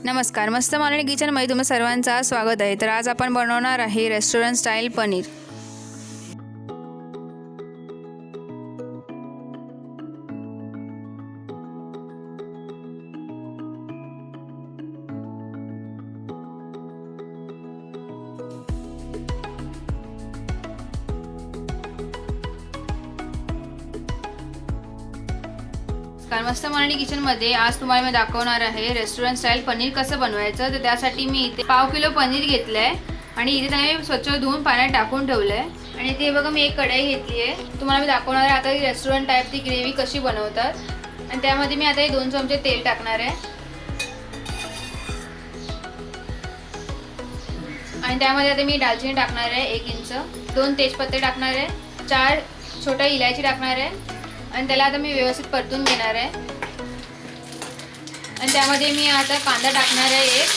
नमस्कार, मस्त मालवणी किचनमध्ये तुम्हा सर्वांचं स्वागत आहे। तर आज आपण बनवणार आहे रेस्टॉरंट स्टाईल पनीर। मस्त मालवणी किचनमध्ये आज तुम्हाला मी दाखवणार आहे रेस्टॉरंट स्टाईल पनीर कसं बनवायचं। तर त्यासाठी मी इथे पाव किलो पनीर घेतलंय आणि इथे त्याने स्वच्छ धुवून पाण्यात टाकून ठेवलंय। आणि इथे बघा मी एक कढई घेतली आहे, तुम्हाला मी दाखवणार आहे आता रेस्टॉरंट टाईप ती ग्रेव्ही कशी बनवतात। आणि त्यामध्ये मी आता 2 चमचे तेल टाकणार आहे आणि त्यामध्ये आता मी दालचिनी टाकणार आहे 1 इंच, 2 तेजपत्ते टाकणार आहे, 4 छोट्या इलायची टाकणार आहे आणि त्याला आता मी व्यवस्थित परतून घेणार आहे। आणि त्यामध्ये मी आता कांदा टाकणार आहे एक,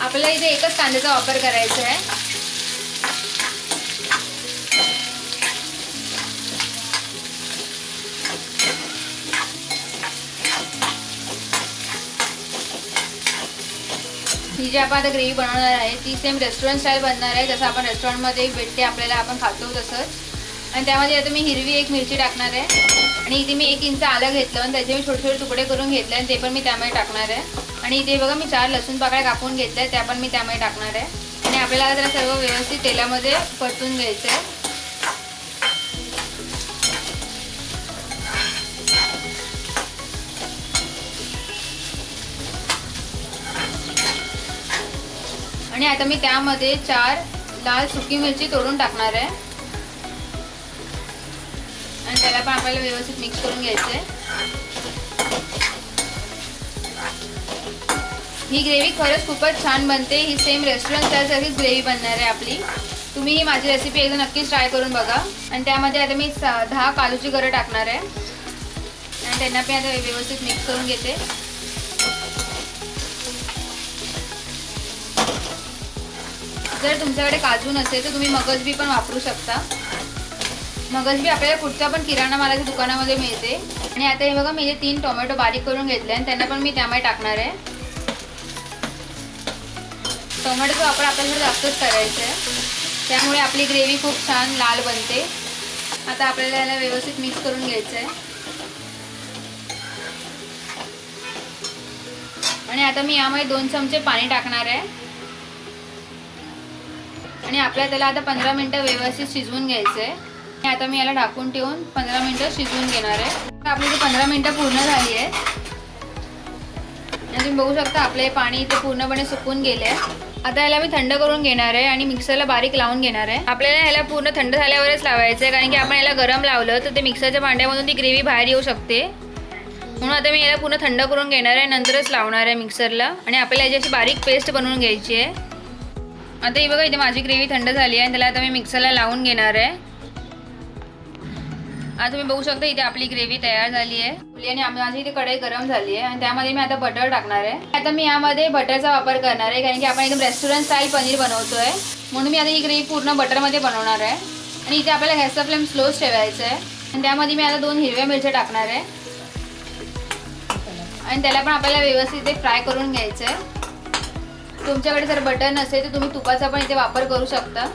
आपल्याला इथे एकच कांद्याचा वापर करायचा आहे। ही जी आपण आता ग्रेव्ही बनवणार आहे ती सेम रेस्टॉरंट स्टाईल बनणार आहे, जसं आपण रेस्टॉरंटमध्ये भेटते आपल्याला, आपण खातो तसंच। आणि त्यामध्ये आता मी हिरवी 1 मिरची टाकणार आहे आणि इथे मी 1 इंच आलं घेतलं आणि त्याचे मी छोटे छोटे तुकडे करून घेतले आणि ते पण मी त्यामध्ये टाकणार आहे। आणि इथे बघा मी 4 लसूण पाकळ्या कापून घेतल्या, त्या पण मी त्यामध्ये टाकणार आहे। आणि आपल्याला जरा सर्व व्यवस्थित तेलामध्ये परतून घ्यायचं आहे। आणि आता मी त्यामध्ये 4 लाल सुकी मिरची तोडून टाकणार आहे आणि त्याला पण आपल्याला व्यवस्थित मिक्स करून घ्यायचं आहे। ही ग्रेव्ही खरंच खूपच छान बनते, ही सेम रेस्टॉरंट स्टाईल सारखीच ग्रेव्ही बनणार आहे आपली। तुम्ही ही माझी रेसिपी एकदा नक्कीच ट्राय करून बघा। आणि त्यामध्ये आता मी 10 काजूची गरं टाकणार आहे आणि त्यांना पण आता व्यवस्थित मिक्स करून घेते। जर तुमच्याकडे काजू नसेल तर तुम्ही मगज बी पण वापरू शकता। मगज बी आपल्याला कुठच्या पण किराणा मालाच्या दुकानामध्ये मिळते। आणि आता हे बघा मी 3 टोमॅटो बारीक करून घेतले आणि त्यांना पण मी त्यामध्ये टाकणार आहे। टोमॅटोचा वापर आपल्याला जास्तच करायचा आहे, त्यामुळे आपली ग्रेव्ही खूप छान लाल बनते। आता आपल्याला याला व्यवस्थित मिक्स करून घ्यायचं आहे। आणि आता मी यामध्ये 2 चमचे पाणी टाकणार आहे आणि आपल्याला त्याला आता 15 मिनिटं व्यवस्थित शिजवून घ्यायचं आहे। आता मी याला ढाकून ठेवून 15 मिनिटं शिजवून घेणार आहे। आपली इथे 15 मिनिटं पूर्ण झाली आहे आणि तुम्ही बघू शकता आपले पाणी इथे पूर्णपणे सुकून गेले आहे। आता याला मी थंड करून घेणार आहे आणि मिक्सरला बारीक लावून घेणार आहे। आपल्याला ह्याला पूर्ण थंड झाल्यावरच लावायचं आहे, कारण की आपण याला गरम लावलं तर ते मिक्सरच्या भांड्यामधून ती ग्रेव्ही बाहेर येऊ शकते। म्हणून आता मी याला पूर्ण थंड करून घेणार आहे, नंतरच लावणार आहे मिक्सरला। आणि आपल्याला याची अशी बारीक पेस्ट बनवून घ्यायची आहे। आता ही बघा इथे माझी ग्रेव्ही थंड झाली आहे आणि त्याला आता मी मिक्सरला लावून घेणार आहे। आता तुम्ही बघू शकता इथे आपली ग्रेव्ही तयार झाली आहे आणि माझी इथे कढई गरम झाली आहे आणि त्यामध्ये मी आता बटर टाकणार आहे। आता मी यामध्ये बटरचा वापर करणार आहे, कारण की आपण एकदम रेस्टॉरंट स्टाईल पनीर बनवतोय, म्हणून मी आता ही ग्रेव्ही पूर्ण बटरमध्ये बनवणार आहे। आणि इथे आपल्याला गॅसचा फ्लेम स्लोच ठेवायचा आहे आणि त्यामध्ये मी आता 2 हिरव्या मिरच्या टाकणार आहे आणि त्याला पण आपल्याला व्यवस्थित फ्राय करून घ्यायचं आहे। तुमच्याकडे जर बटर नसेल तर तुम्ही तुपाचा पण इथे वापर करू शकता।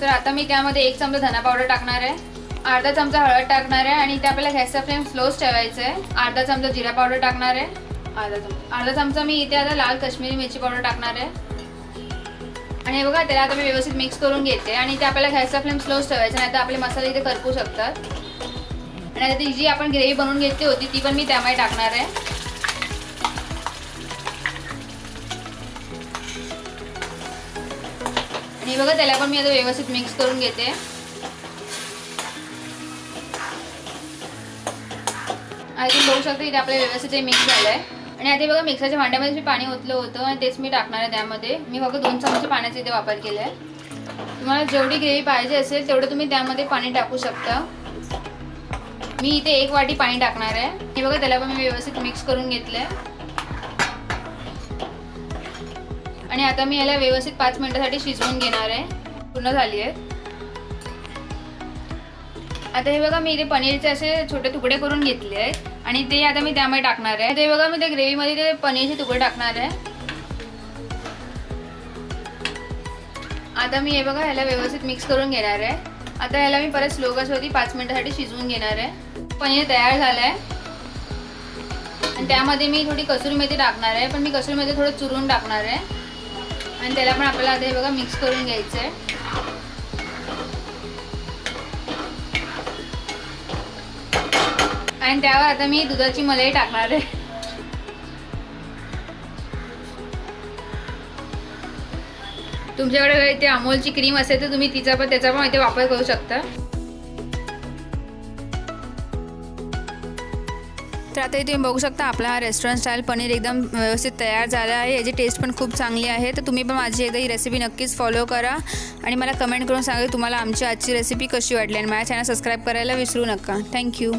तर आता मी त्यामध्ये 1 चमचा धना पावडर टाकणार आहे, अर्धा चमचा हळद टाकणार आहे आणि इथे आपल्याला गॅसचा फ्लेम स्लोच ठेवायचा आहे। अर्धा चमचा जिरा पावडर टाकणार आहे, अर्धा चमचा मी इथे आता लाल काश्मीरी मिरची पावडर टाकणार आहे। आणि हे बघा त्याला आता मी व्यवस्थित मिक्स करून घेते आणि इथे आपल्याला गॅसचा फ्लेम स्लोच ठेवायचा, नाही तर आपले मसाले इथे करपू शकतात। आणि आता ती जी आपण ग्रेव्ही बनवून घेतली होती ती पण मी त्यामध्ये टाकणार आहे। आणि बघा त्याला पण मी आता व्यवस्थित मिक्स करून घेते। आता तुम्ही बघू शकता इथे आपल्याला व्यवस्थित मिक्स झालं आहे। आणि आता बघा मिक्सरच्या भांड्यामध्ये मी पाणी ओतलं होतं आणि तेच मी टाकणार आहे त्यामध्ये। मी फक्त 2 चमचे पाण्याचा इथे वापर केला आहे। तुम्हाला जेवढी ग्रेव्ही पाहिजे असेल तेवढं तुम्ही त्यामध्ये पाणी टाकू शकता। मी इथे 1 वाटी पाणी टाकणार आहे। हे बघा त्याला पण मी व्यवस्थित मिक्स करून घेतलं आहे आणि आता मी याला व्यवस्थित 5 मिनिटांसाठी शिजवून घेणार आहे। पूर्ण झाली आहे। आता हे बघा मी इथे पनीरचे असे छोटे तुकडे करून घेतले आहेत आणि ते आता मी त्यामध्ये टाकणार आहे. ते बघा मी त्या ग्रेव्हीमध्ये ते पनीरचे तुकडे टाकणार आहे. आता मी हे बघा ह्याला व्यवस्थित मिक्स करून घेणार आहे. आता ह्याला मी परत स्लो गॅसवरती 5 मिनिटासाठी शिजवून घेणार आहे. पनीर तयार झालं आहे आणि त्यामध्ये मी थोडी कसुरी मेथी टाकणार आहे, पण मी कसुरी मेथी थोडं चुरून टाकणार आहे आणि त्याला पण आपल्याला आता हे बघा मिक्स करून घ्यायचं आहे. आणि त्यावर आता मी दुधाची मलाई टाकणार आहे. तुमच्याकडे इथे अमूलची क्रीम असेल तर तुम्ही त्याचा पण इथे वापर करू शकता. तर आता इथे बघू शकता आपला हा रेस्टॉरंट स्टाईल पनीर एकदम व्यवस्थित तयार झाला आहे. याची टेस्ट पण खूप चांगली आहे. तर तुम्ही पण माझी एकदा ही रेसिपी नक्कीच फॉलो करा आणि मला कमेंट करून सांगा तुम्हाला आमची आजची रेसिपी कशी वाटली आणि माझ्या चॅनल सबस्क्राईब करायला विसरू नका. थँक्यू.